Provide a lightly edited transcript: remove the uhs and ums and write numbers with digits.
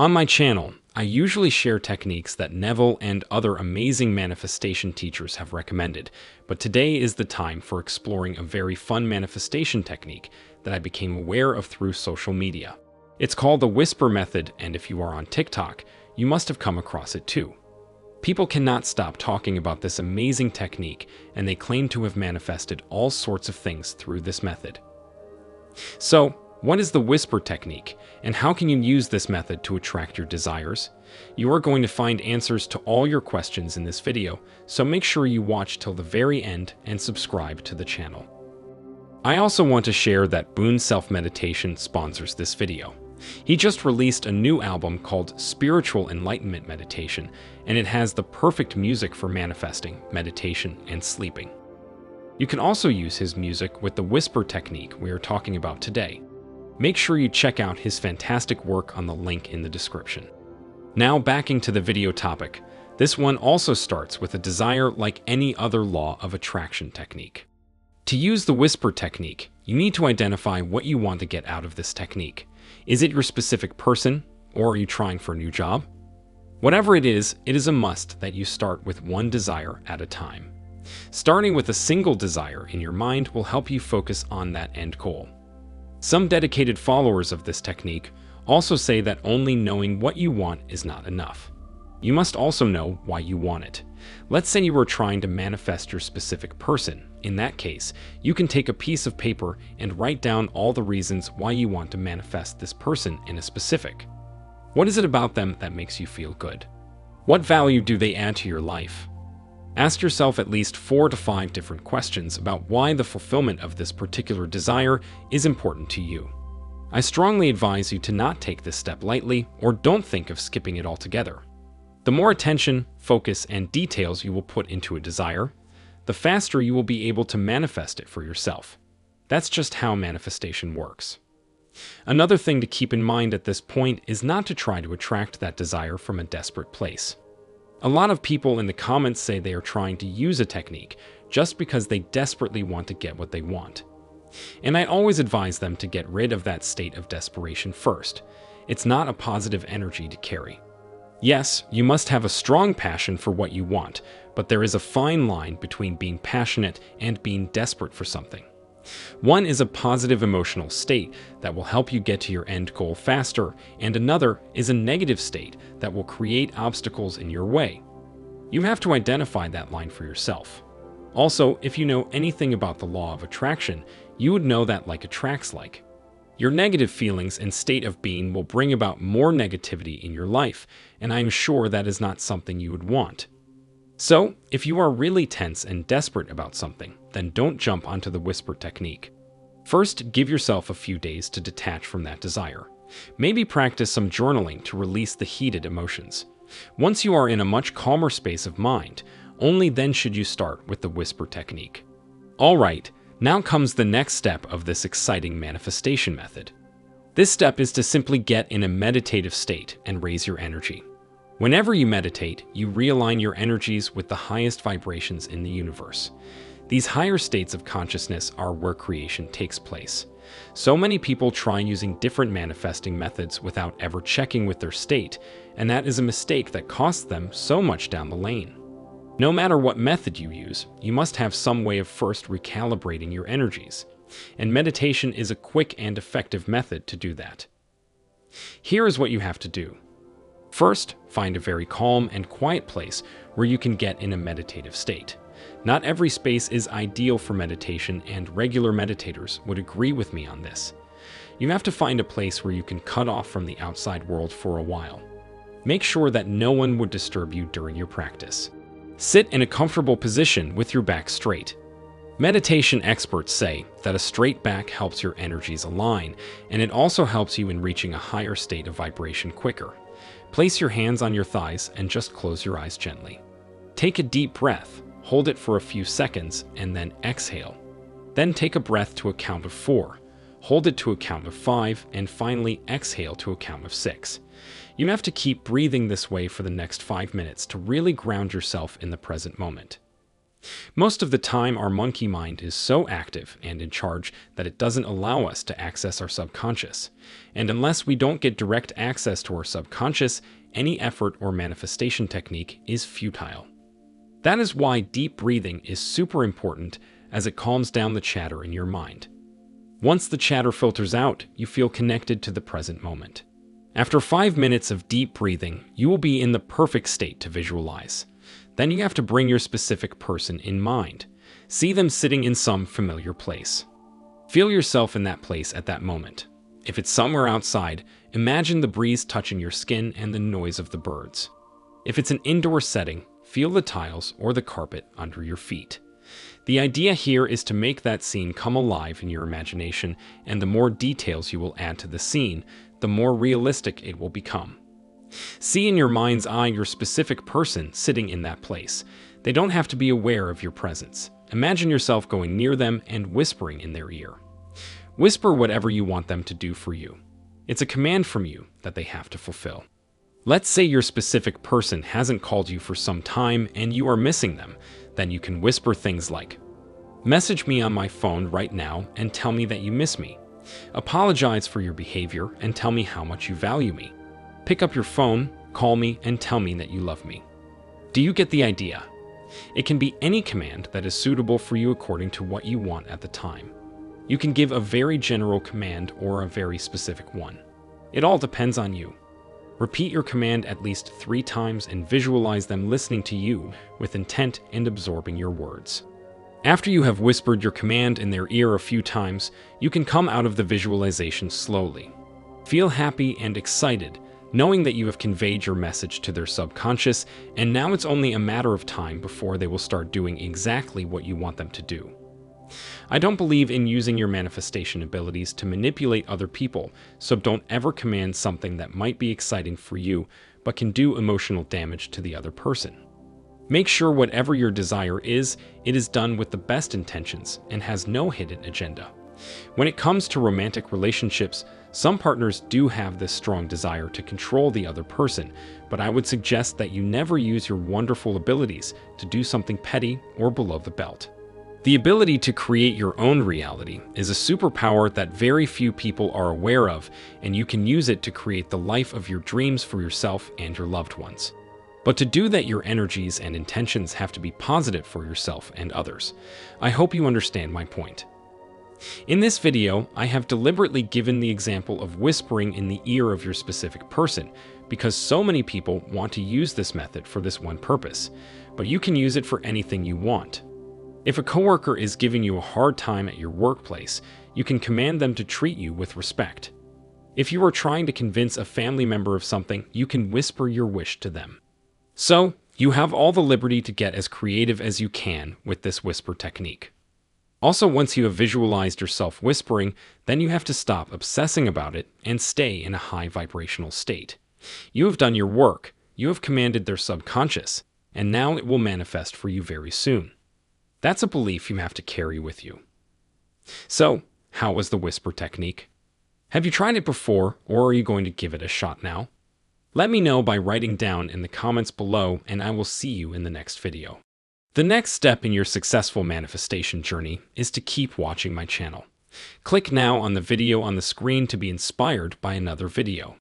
On my channel, I usually share techniques that Neville and other amazing manifestation teachers have recommended, but today is the time for exploring a very fun manifestation technique that I became aware of through social media. It's called the whisper method, and if you are on TikTok, you must have come across it too. People cannot stop talking about this amazing technique, and they claim to have manifested all sorts of things through this method. So, what is the whisper technique, and how can you use this method to attract your desires? You are going to find answers to all your questions in this video, so make sure you watch till the very end and subscribe to the channel. I also want to share that Boone Self-Meditation sponsors this video. He just released a new album called Spiritual Enlightenment Meditation, and it has the perfect music for manifesting, meditation, and sleeping. You can also use his music with the whisper technique we are talking about today. Make sure you check out his fantastic work on the link in the description. Now backing to the video topic, this one also starts with a desire like any other law of attraction technique. To use the whisper technique, you need to identify what you want to get out of this technique. Is it your specific person, or are you trying for a new job? Whatever it is a must that you start with one desire at a time. Starting with a single desire in your mind will help you focus on that end goal. Some dedicated followers of this technique also say that only knowing what you want is not enough. You must also know why you want it. Let's say you are trying to manifest your specific person. In that case, you can take a piece of paper and write down all the reasons why you want to manifest this person in a specific. What is it about them that makes you feel good? What value do they add to your life? Ask yourself at least 4 to 5 different questions about why the fulfillment of this particular desire is important to you. I strongly advise you to not take this step lightly, or don't think of skipping it altogether. The more attention, focus, and details you will put into a desire, the faster you will be able to manifest it for yourself. That's just how manifestation works. Another thing to keep in mind at this point is not to try to attract that desire from a desperate place. A lot of people in the comments say they are trying to use a technique just because they desperately want to get what they want. And I always advise them to get rid of that state of desperation first. It's not a positive energy to carry. Yes, you must have a strong passion for what you want, but there is a fine line between being passionate and being desperate for something. One is a positive emotional state that will help you get to your end goal faster, and another is a negative state that will create obstacles in your way. You have to identify that line for yourself. Also, if you know anything about the law of attraction, you would know that like attracts like. Your negative feelings and state of being will bring about more negativity in your life, and I am sure that is not something you would want. So, if you are really tense and desperate about something, then don't jump onto the whisper technique. First, give yourself a few days to detach from that desire. Maybe practice some journaling to release the heated emotions. Once you are in a much calmer space of mind, only then should you start with the whisper technique. Alright, now comes the next step of this exciting manifestation method. This step is to simply get in a meditative state and raise your energy. Whenever you meditate, you realign your energies with the highest vibrations in the universe. These higher states of consciousness are where creation takes place. So many people try using different manifesting methods without ever checking with their state, and that is a mistake that costs them so much down the lane. No matter what method you use, you must have some way of first recalibrating your energies, and meditation is a quick and effective method to do that. Here is what you have to do. First, find a very calm and quiet place where you can get in a meditative state. Not every space is ideal for meditation, and regular meditators would agree with me on this. You have to find a place where you can cut off from the outside world for a while. Make sure that no one would disturb you during your practice. Sit in a comfortable position with your back straight. Meditation experts say that a straight back helps your energies align, and it also helps you in reaching a higher state of vibration quicker. Place your hands on your thighs and just close your eyes gently. Take a deep breath, hold it for a few seconds, and then exhale. Then take a breath to a count of 4, hold it to a count of 5, and finally exhale to a count of 6. You have to keep breathing this way for the next 5 minutes to really ground yourself in the present moment. Most of the time, our monkey mind is so active and in charge that it doesn't allow us to access our subconscious. And unless we don't get direct access to our subconscious, any effort or manifestation technique is futile. That is why deep breathing is super important, as it calms down the chatter in your mind. Once the chatter filters out, you feel connected to the present moment. After 5 minutes of deep breathing, you will be in the perfect state to visualize. Then you have to bring your specific person in mind. See them sitting in some familiar place. Feel yourself in that place at that moment. If it's somewhere outside, imagine the breeze touching your skin and the noise of the birds. If it's an indoor setting, feel the tiles or the carpet under your feet. The idea here is to make that scene come alive in your imagination, and the more details you will add to the scene, the more realistic it will become. See in your mind's eye your specific person sitting in that place. They don't have to be aware of your presence. Imagine yourself going near them and whispering in their ear. Whisper whatever you want them to do for you. It's a command from you that they have to fulfill. Let's say your specific person hasn't called you for some time and you are missing them. Then you can whisper things like, "Message me on my phone right now and tell me that you miss me. Apologize for your behavior and tell me how much you value me. Pick up your phone, call me, and tell me that you love me." Do you get the idea? It can be any command that is suitable for you according to what you want at the time. You can give a very general command or a very specific one. It all depends on you. Repeat your command at least 3 times and visualize them listening to you with intent and absorbing your words. After you have whispered your command in their ear a few times, you can come out of the visualization slowly. Feel happy and excited, knowing that you have conveyed your message to their subconscious, and now it's only a matter of time before they will start doing exactly what you want them to do. I don't believe in using your manifestation abilities to manipulate other people, so don't ever command something that might be exciting for you, but can do emotional damage to the other person. Make sure whatever your desire is, it is done with the best intentions and has no hidden agenda. When it comes to romantic relationships, some partners do have this strong desire to control the other person, but I would suggest that you never use your wonderful abilities to do something petty or below the belt. The ability to create your own reality is a superpower that very few people are aware of, and you can use it to create the life of your dreams for yourself and your loved ones. But to do that, your energies and intentions have to be positive for yourself and others. I hope you understand my point. In this video, I have deliberately given the example of whispering in the ear of your specific person, because so many people want to use this method for this one purpose, but you can use it for anything you want. If a coworker is giving you a hard time at your workplace, you can command them to treat you with respect. If you are trying to convince a family member of something, you can whisper your wish to them. So, you have all the liberty to get as creative as you can with this whisper technique. Also, once you have visualized yourself whispering, then you have to stop obsessing about it and stay in a high vibrational state. You have done your work, you have commanded their subconscious, and now it will manifest for you very soon. That's a belief you have to carry with you. So, how was the whisper technique? Have you tried it before, or are you going to give it a shot now? Let me know by writing down in the comments below, and I will see you in the next video. The next step in your successful manifestation journey is to keep watching my channel. Click now on the video on the screen to be inspired by another video.